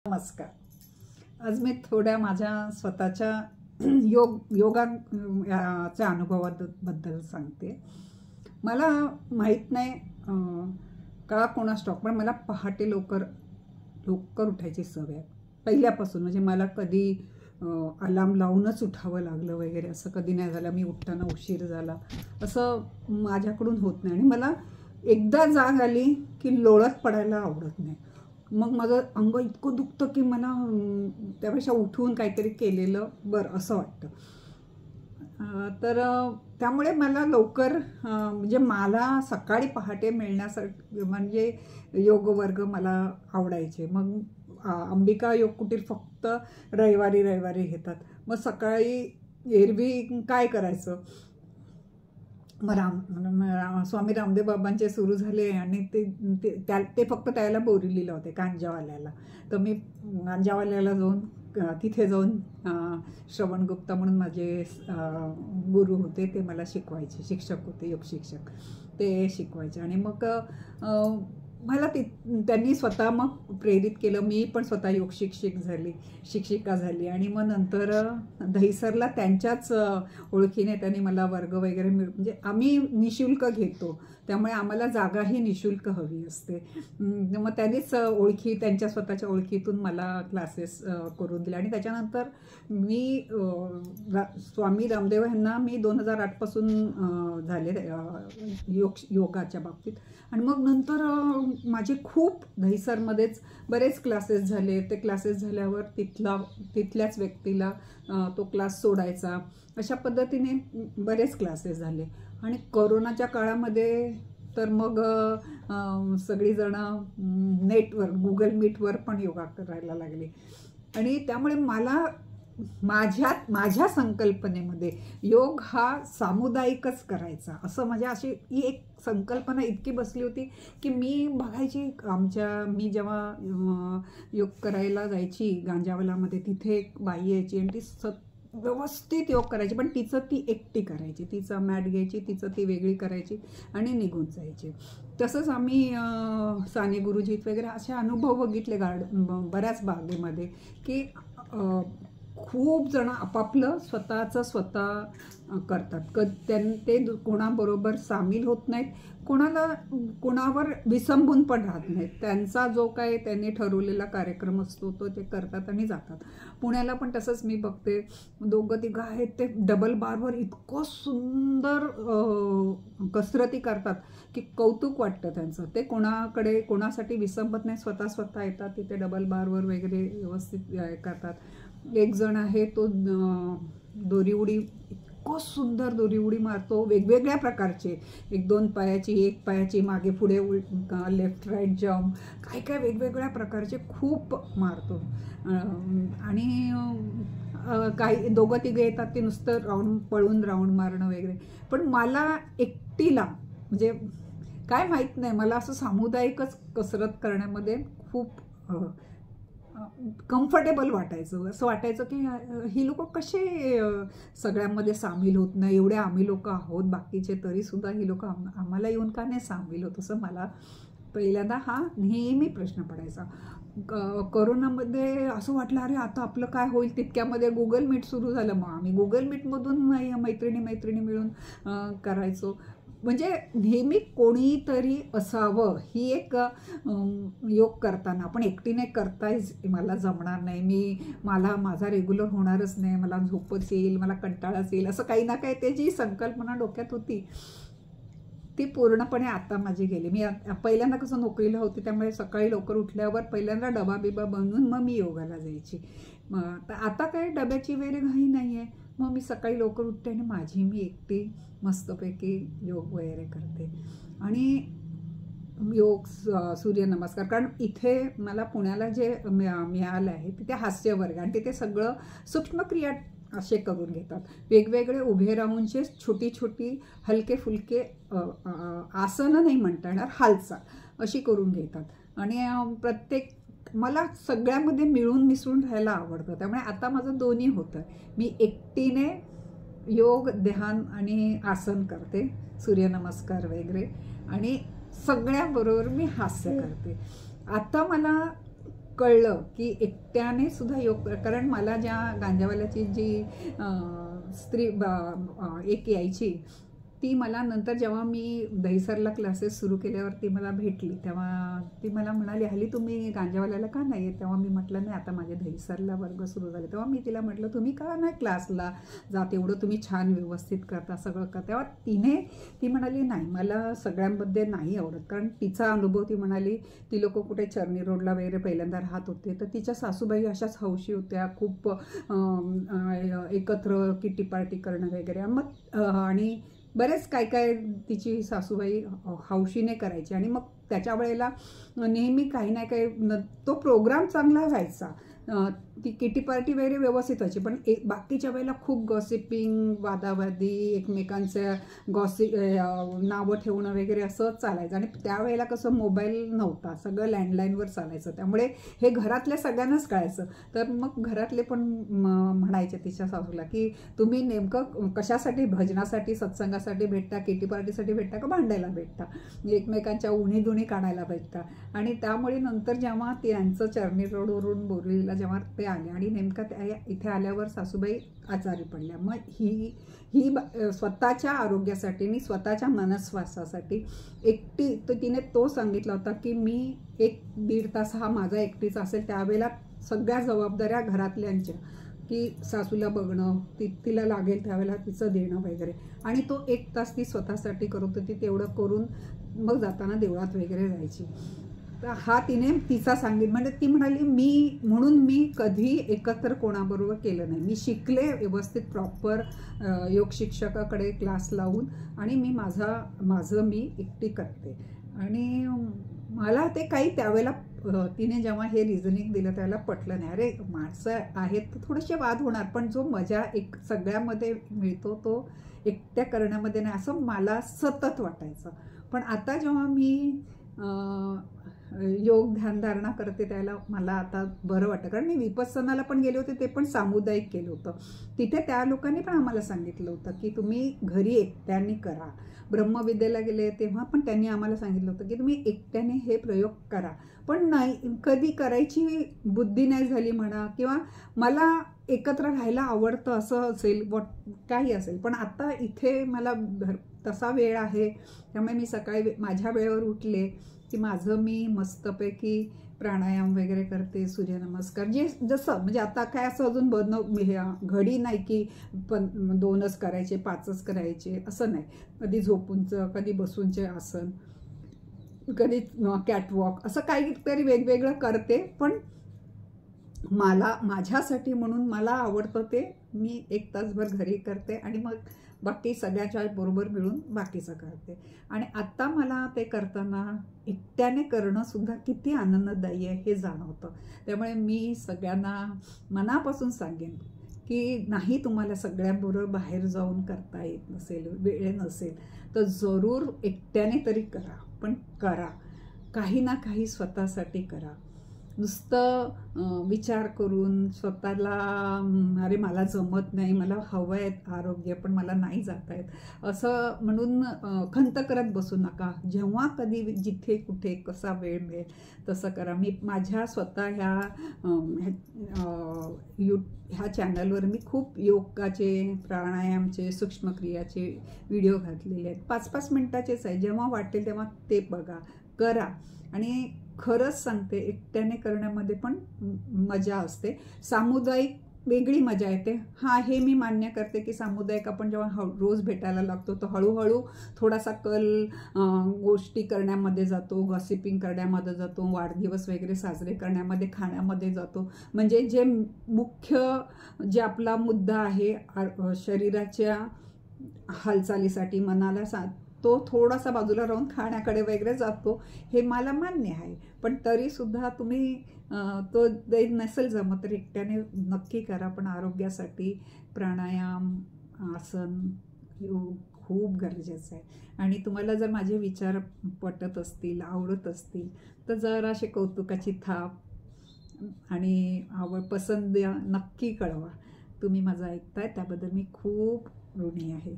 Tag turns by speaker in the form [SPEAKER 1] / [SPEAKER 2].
[SPEAKER 1] नमस्कार. आज मी थोड्या माझ्या स्वतःच्या योगाच्या अनुभवाबद्दल सांगते. मला माहीत नाही का कोणास ठाऊक, पण मला पहाटे लवकर उठायची सवय आहे पहिल्यापासून. म्हणजे मला कधी अलार्म लावूनच उठावं लागलं वगैरे असं कधी नाही झालं. मी उठताना उशीर झाला असं माझ्याकडून होत नाही. आणि मला एकदा जाग आली की लोळत पडायला आवडत नाही. मग माझं अंग इतकं दुखतं की मला त्यापेक्षा उठून काहीतरी केलेलं बरं असं वाटतं. तर त्यामुळे मला लवकर म्हणजे मला सकाळी पहाटे मिळण्यासाठी म्हणजे योग वर्ग मला आवडायचे. मग अंबिका योग कुटीर फक्त रविवारी घेतात. मग सकाळी एरवी काय करायचं, मग स्वामी रामदेव बाबांचे सुरू झाले आणि ते फक्त त्याला बोरिवलीला होते गांजावाल्याला. तर मी गांजावाल्याला जाऊन तिथे जाऊन श्रवण गुप्ता म्हणून माझे गुरु होते, ते मला शिकवायचे, शिक्षक होते, योग शिक्षक, ते शिकवायचे. आणि मग मला त्यांनी स्वतः मग प्रेरित केलं. मी पण स्वतः योग शिक्षिका झाली. आणि मग नंतर दहिसरला त्यांच्याच ओळखीने त्यांनी मला वर्ग वगैरे म्हणजे आम्ही निशुल्क घेतो, त्यामुळे आम्हाला जागाही निशुल्क हवी असते. मग त्यांनीच त्यांच्या स्वतःच्या ओळखीतून मला क्लासेस करून दिले. आणि त्याच्यानंतर मी स्वामी रामदेव यांना मी 2008 पासून झाले योगाच्या बाबतीत. आणि मग नंतर माझे खूप दहिसरमध्येच बरेच क्लासेस झाले. ते क्लासेस झाल्यावर तिथल्याच व्यक्तीला तो क्लास सोडायचा, अशा पद्धतीने बरेच क्लासेस झाले. आणि कोरोनाच्या काळामध्ये तर मग सगळीजणं नेटवर गुगल मीटवर पण योगा करायला लागले. आणि त्यामुळे मला माझ्या संकल्पनेमध्ये योग हा सामुदायिकच करायचा असं अशी ही एक संकल्पना इतकी बसली होती की मी बघायची मी जेव्हा योग करायला जायची गांजावालामध्ये, तिथे एक बाई यायची आणि ती व्यवस्थित योग करायची, पण तिचं ती एकटी करायची, तिचं मॅट घ्यायची, तिचं ती वेगळी करायची आणि निघून जायची. तसंच आम्ही साने गुरुजीत वगैरे असे अनुभव बघितले बऱ्याच बागेमध्ये की खूप जण आपापलं स्वतः करतात. ते कोणाबरोबर सामील होत नाहीत, कोणावर विसंबून पण राहत नाहीत. त्यांचा जो काय त्यांनी ठरवलेला कार्यक्रम असतो तो ते करतात आणि जातात. पुण्याला पण तसंच मी बघते, 2-3 आहेत ते डबल बारवर इतकं सुंदर कसरती करतात की कौतुक वाटतं त्यांचं. ते कोणासाठी विसंबत नाही, स्वतः येतात तिथे डबल बारवर वगैरे व्यवस्थित करतात. एक जण आहे तो दोरी उडी, इतकं सुंदर दोरी उडी मारतो, वेगवेगळ्या प्रकारचे, 1-2 पायाची, 1 पायाची, मागे पुढे लेफ्ट राईट जम्प, काय वेगवेगळ्या प्रकारचे खूप मारतो. आणि काही 2-3 येतात ते नुसतं पळून राऊंड मारणं वगैरे. पण मला एकटीला म्हणजे काय माहीत नाही, मला असं सामुदायिकच कसरत करण्यामध्ये खूप कम्फर्टेबल वाटायचं. असं वाटायचं की ही लोक कसे सगळ्यांमध्ये सामील होत नाही, एवढे आम्ही लोक आहोत बाकीचे, तरीसुद्धा ही लोक आम्हाला येऊन का नाही सामील होत, असं मला पहिल्यांदा हा नेहमी प्रश्न पडायचा. कोरोनामध्ये असं वाटलं अरे आता आपलं काय होईल. तितक्यामध्ये गुगल मीट सुरू झालं. मग आम्ही गुगल मीटमधून मैत्रिणी मिळून करायचो. म्हणजे नेहमी कोणीतरी असावं. ही एक योग करताना आपण एकटीने करतायच मला जमणार नाही, माझा रेग्युलर होणारच नाही, मला झोपच येईल, मला कंटाळाच येईल, असं काही ना काही ते जी संकल्पना डोक्यात होती ती पूर्णपणे आता माझी गेली. मी पहिल्यांदा कसं नोकरीला होती, त्यामुळे सकाळी लवकर उठल्यावर पहिल्यांदा डबा बिबा बनवून मग मी योगाला जायची. मग आता काय डब्याची वेळ घाई नाही आहे, मग मी सकाळी लवकर उठते आणि मी एकटी मस्तपैकी योग वगैरे करते. आणि योग सूर्यनमस्कार, कारण इथे मला पुण्याला जे मिळालं आहे तिथे हास्यवर्ग आणि तिथे सगळं सूक्ष्मक्रिया असे करून घेतात. वेगवेगळे उभे राहूनचे छोटी हलके फुलके आसनं नाही म्हणता येणार, हालचाल अशी करून घेतात. आणि मला सगळ्यामध्ये मिळून मिसळून राहायला आवडतं. त्यामुळे आता माझं दोन्ही होतं. मी एकटीने योग, ध्यान आणि आसन करते, सूर्यनमस्कार वगैरे, आणि सगळ्याबरोबर मी हास्य करते. आता मला कळलं की एकट्याने सुद्धा योग, कारण मला ज्या गांजावाल्याची जी स्त्री एक यायची, ती मला नंतर जेव्हा मी दहिसरला क्लासेस सुरू केल्यावर ती मला भेटली, तेव्हा ती मला म्हणाली, हल्ली तुम्ही गांजावाल्याला का नाही येत? तेव्हा मी म्हटलं नाही, आता माझे दहिसरला वर्ग सुरू झाले. तेव्हा मी तिला म्हटलं, तुम्ही का नाही क्लासला जात, एवढं तुम्ही छान व्यवस्थित करता सगळं का? तेव्हा ती म्हणाली, नाही मला सगळ्यांमध्ये नाही आवडत, कारण तिचा अनुभव, ती म्हणाली ती लोक कुठे चर्नी रोडला वगैरे पहिल्यांदा राहत होते, तर तिच्या सासूबाई अशाच हौशी होत्या, खूप एकत्र किटी पार्टी करणं वगैरे, मग आणि बरेच काय काय तिची सासूबाई हौशीने करायची. आणि मग त्याच्या वेळेला नेहमी काही ना काही तो प्रोग्राम चांगला व्हायचा, ती किटी पार्टी वगैरे व्यवस्थित व्हायची, पण बाकीच्या वेळेला खूप गॉसिपिंग, वादावादी, एकमेकांचं नावं ठेवणं वगैरे असं चालायचं. आणि त्यावेळेला कसं मोबाईल नव्हता, सगळं लँडलाईनवर चालायचं, त्यामुळे हे घरातल्या सगळ्यांनाच कळायचं. तर मग घरातले पण म्हणायचे तिच्या सासूला की तुम्ही नेमकं कशासाठी, भजनासाठी, सत्संगासाठी भेटता, किटी पार्टीसाठी भेटता का भांडायला भेटता, एकमेकांच्या उणी दुणी काढायला भेटता? आणि त्यामुळे नंतर जेव्हा त्यांचं चर्नी रोडवरून बोरीला जेव्हा ते आले, आणि नेमकं त्या इथे आल्यावर सासूबाई आजारी पडल्या, मग ही स्वतःच्या आरोग्यासाठी आणि स्वतःच्या मनस्वास्थासाठी एकटी, तर तिने तो सांगितला होता की मी 1-1.5 तास हा माझा एकटीचा असेल, त्यावेळेला सगळ्या जबाबदाऱ्या घरातल्यांच्या, की सासूला बघणं, तिला लागेल त्यावेळेला तिचं देणं वगैरे, आणि तो 1 तास ती स्वतःसाठी करत होती. तेवढं करून मग जाताना देवळात वगैरे जायची. तर हा तिने तिचा म्हणजे ती म्हणाली, मी कधी एकत्र कोणाबरोबर केलं नाही, मी शिकले व्यवस्थित प्रॉपर योग शिक्षकाकडे क्लास लावून, आणि मी माझं मी एकटी करते. आणि मला ते काही त्यावेळेला तिने जेव्हा हे रिझनिंग दिलं त्यावेळेला पटलं नाही. अरे माणसं आहेत तर थोडेसे वाद होणार, पण जो मजा एक सगळ्यामध्ये मिळतो तो एकट्या करण्यामध्ये नाही, असं मला सतत वाटायचं. पण आता जेव्हा मी योग ध्यानधारणा करते त्याला मला आता बरं वाटतं, कारण मी विपස්සनाला पण गेले होते, ते पण सामुदायिक केलं होतं. तिथे त्या लोकांनी पण आम्हाला सांगितलं होतं की तुम्ही घरी एकट्याने करा. ब्रह्मविद्येला गेले तेव्हा पण त्यांनी आम्हाला सांगितलं होतं की तुम्ही एकट्याने हे प्रयोग करा, पण नाही कधी करायची बुद्धी नाही झाली म्हणा, किंवा मला एकत्र राहायला आवडतं असं असेल, काही असेल, पण आता इथे मला तसा वेळ आहे, त्यामुळे मी सकाळी माझ्या वेळेवर उठले की माझं मी मस्तपैकी प्राणायाम वगैरे करते, सूर्यनमस्कार, जसं म्हणजे आता काय असं अजून घडी नाही की 2च करायचे, 5च करायचे असं नाही. कधी झोपूनचं, कधी बसूनचे आसन, कधी कॅटवॉक, असं काहीतरी वेगवेगळं करते. पण माझ्यासाठी म्हणून मला आवडतं ते मी 1 तासभर घरी करते, आणि मग बाकी सगळ्याच्या बरोबर मिळून बाकीचं करते. आणि आत्ता मला ते करताना एकट्याने करणं सुद्धा किती आनंददायी आहे हे जाणवतं. त्यामुळे मी सगळ्यांना मनापासून सांगेन की नाही तुम्हाला सगळ्यांबरोबर बाहेर जाऊन करता येत नसेल, वेळ नसेल, तर जरूर एकट्याने तरी करा, पण करा, काही ना काही स्वतःसाठी करा. नुसतं विचार करून स्वतःला अरे मला जमत नाही, मला हवं आहे आरोग्य पण मला नाही जात आहेत असं म्हणून खंत करत बसू नका. जेव्हा कधी जिथे कुठे कसा वेळ मिळेल तसं करा. मी माझ्या स्वतः ह्या चॅनलवर मी खूप योगाचे, प्राणायामचे, सूक्ष्मक्रियाचे व्हिडिओ घातलेले आहेत. 5-5 मिनिटाचेच आहे. जेव्हा वाटेल तेव्हा ते बघा, करा. आणि खरंच सांगते एकट्याने करण्यामध्ये पण मजा असते, सामुदायिक वेगळी मजा येते. हा हे मी मान्य करते की सामुदायिक आपण जेव्हा रोज भेटायला लागतो तर हळूहळू थोडासा कल गोष्टी करण्यामध्ये जातो, गॉसिपिंग करण्यामध्ये जातो, वाढदिवस वगैरे साजरे करण्यामध्ये, खाण्यामध्ये जातो. म्हणजे जे मुख्य जे आपला मुद्दा आहे शरीराच्या हालचालीसाठी, मनाला तो थोडासा बाजूला राहून खाण्याकडे वगैरे जातो, हे मला मान्य आहे. पण तरीसुद्धा तुम्ही तो नसेल जमत तर एकट्याने नक्की करा. पण आरोग्यासाठी प्राणायाम, आसन खूप गरजेचं आहे. आणि तुम्हाला जर माझे विचार पटत असतील, आवडत असतील तर जराशे कौतुकाची थाप आणि पसंत नक्की कळवा. तुम्ही माझं ऐकताय त्याबद्दल मी खूप ऋणी आहे.